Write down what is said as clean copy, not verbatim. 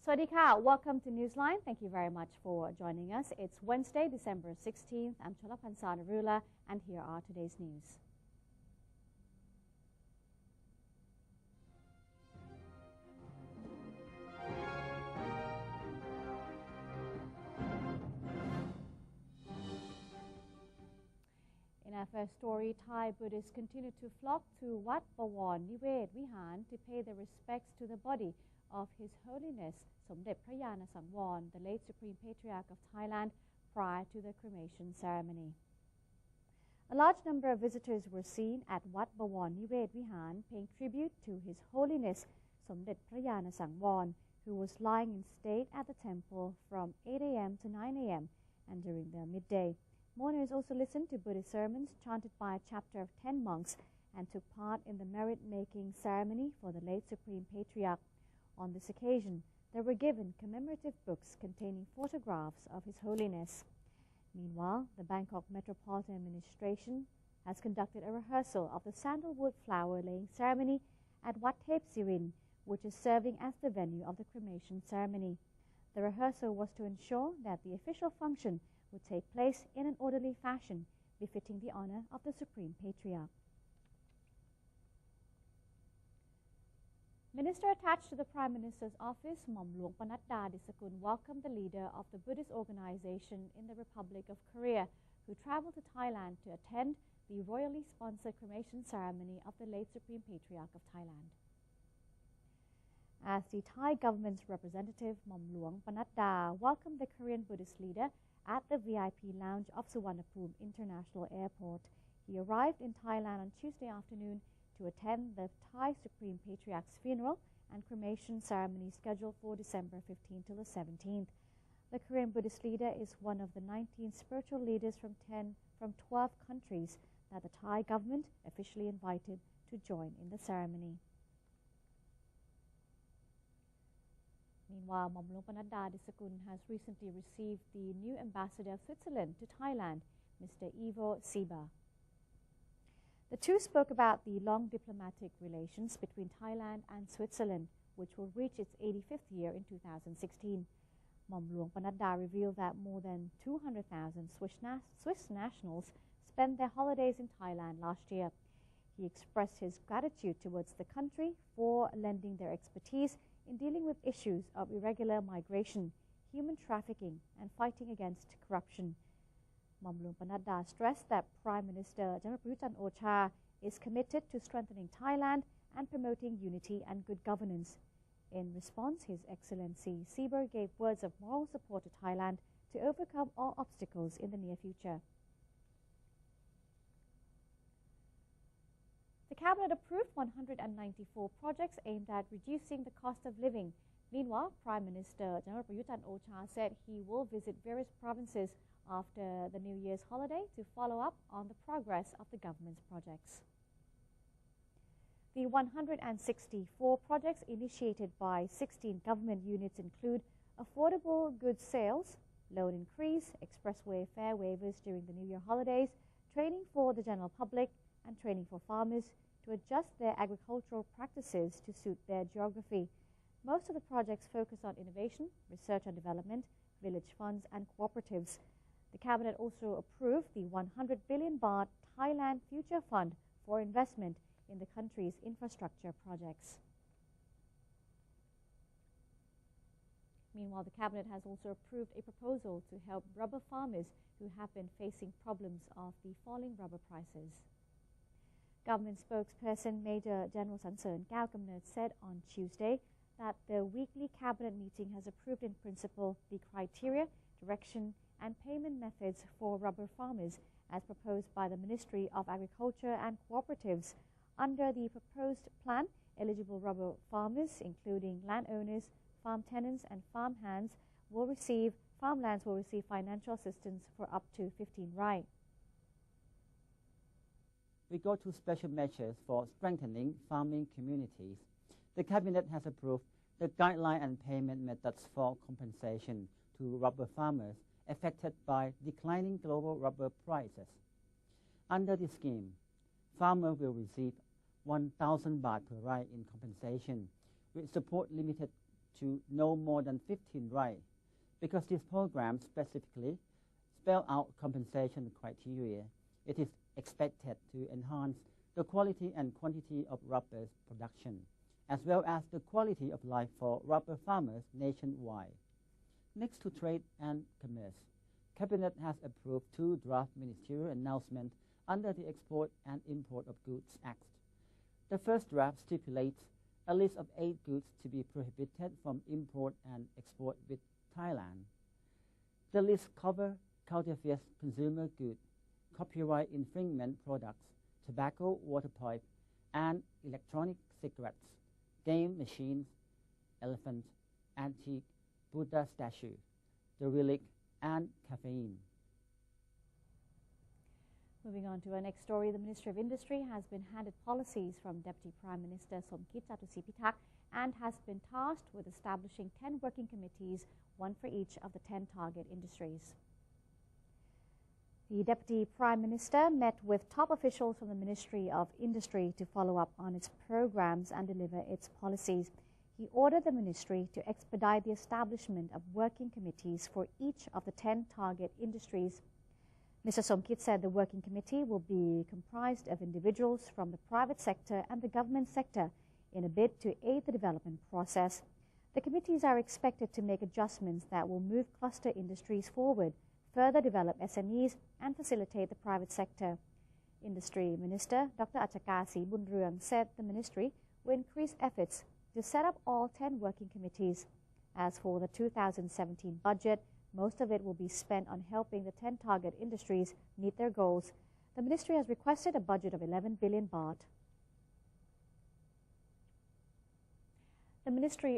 Swadika, welcome to Newsline. Thank you very much for joining us. It's Wednesday, December 16th. I'm Cholapansana Rula, and here are today's news. In our first story, Thai Buddhists continue to flock to Wat Bawar Niwet Vihan to pay their respects to the body of His Holiness Somdet Prayana Sangwon, the late Supreme Patriarch of Thailand, prior to the cremation ceremony. A large number of visitors were seen at Wat Bawar Niwet Vihan paying tribute to His Holiness Somdet Prayana Sangwon, who was lying in state at the temple from 8 a.m. to 9 a.m. and during the midday. Mourners also listened to Buddhist sermons chanted by a chapter of 10 monks and took part in the merit-making ceremony for the late Supreme Patriarch. On this occasion, they were given commemorative books containing photographs of His Holiness. Meanwhile, the Bangkok Metropolitan Administration has conducted a rehearsal of the sandalwood flower-laying ceremony at Wat Thep Sirin, which is serving as the venue of the cremation ceremony. The rehearsal was to ensure that the official function would take place in an orderly fashion, befitting the honor of the Supreme Patriarch. Minister attached to the Prime Minister's office, Mom Luang Panatta Disakun, welcomed the leader of the Buddhist organization in the Republic of Korea, who traveled to Thailand to attend the royally sponsored cremation ceremony of the late Supreme Patriarch of Thailand. As the Thai government's representative, Mom Luang Panatta welcomed the Korean Buddhist leader at the VIP lounge of Suvarnabhumi International Airport. He arrived in Thailand on Tuesday afternoon to attend the Thai Supreme Patriarch's funeral and cremation ceremony scheduled for December 15 to the 17th. The Korean Buddhist leader is one of the 19 spiritual leaders from 12 countries that the Thai government officially invited to join in the ceremony. Meanwhile, Mom Luang Panatta Disakun has recently received the new ambassador of Switzerland to Thailand, Mr. Ivo Siba. The two spoke about the long diplomatic relations between Thailand and Switzerland, which will reach its 85th year in 2016. Mom Luang Panatta revealed that more than 200,000 Swiss nationals spent their holidays in Thailand last year. He expressed his gratitude towards the country for lending their expertise in dealing with issues of irregular migration, human trafficking, and fighting against corruption. Mom Luang Panatta stressed that Prime Minister General Prayut Chan-o-cha is committed to strengthening Thailand and promoting unity and good governance. In response, His Excellency Siber gave words of moral support to Thailand to overcome all obstacles in the near future. The Cabinet approved 194 projects aimed at reducing the cost of living. Meanwhile, Prime Minister General Prayut Chan-o-cha said he will visit various provinces after the New Year's holiday to follow up on the progress of the government's projects. The 164 projects initiated by 16 government units include affordable goods sales, loan increase, expressway fare waivers during the New Year holidays, training for the general public, and training for farmers to adjust their agricultural practices to suit their geography. Most of the projects focus on innovation, research and development, village funds, and cooperatives. The Cabinet also approved the 100 billion baht Thailand Future Fund for investment in the country's infrastructure projects. Meanwhile, the Cabinet has also approved a proposal to help rubber farmers who have been facing problems of the falling rubber prices. Government spokesperson Major General Sansern Kaokamnert said on Tuesday that the weekly Cabinet meeting has approved in principle the criteria, direction, and payment methods for rubber farmers as proposed by the Ministry of Agriculture and Cooperatives. Under the proposed plan, eligible rubber farmers, including landowners, farm tenants, and farmlands, will receive financial assistance for up to 15 rai. We go to special measures for strengthening farming communities. The Cabinet has approved the guideline and payment methods for compensation to rubber farmers affected by declining global rubber prices. Under the scheme, farmers will receive 1,000 baht per rai in compensation, with support limited to no more than 15 rice, because this program specifically spells out compensation criteria. It is expected to enhance the quality and quantity of rubber production, as well as the quality of life for rubber farmers nationwide. Next to trade and commerce, Cabinet has approved 2 draft ministerial announcements under the Export and Import of Goods Act. The first draft stipulates a list of 8 goods to be prohibited from import and export with Thailand. The list covers counterfeit consumer goods, copyright infringement products, tobacco, water pipe, and electronic cigarettes, game machines, elephants, antique Buddha statue, the relic, and caffeine. Moving on to our next story, the Ministry of Industry has been handed policies from Deputy Prime Minister Somkit Jatusipitak and has been tasked with establishing 10 working committees, one for each of the 10 target industries. The Deputy Prime Minister met with top officials from the Ministry of Industry to follow up on its programs and deliver its policies. He ordered the ministry to expedite the establishment of working committees for each of the 10 target industries. Mr. Somkit said the working committee will be comprised of individuals from the private sector and the government sector in a bid to aid the development process. The committees are expected to make adjustments that will move cluster industries forward, further develop SMEs, and facilitate the private sector. Industry Minister Dr. Achakasi Bunrung said the ministry will increase efforts to set up all 10 working committees. As for the 2017 budget, most of it will be spent on helping the 10 target industries meet their goals. The ministry has requested a budget of 11 billion baht. The Ministry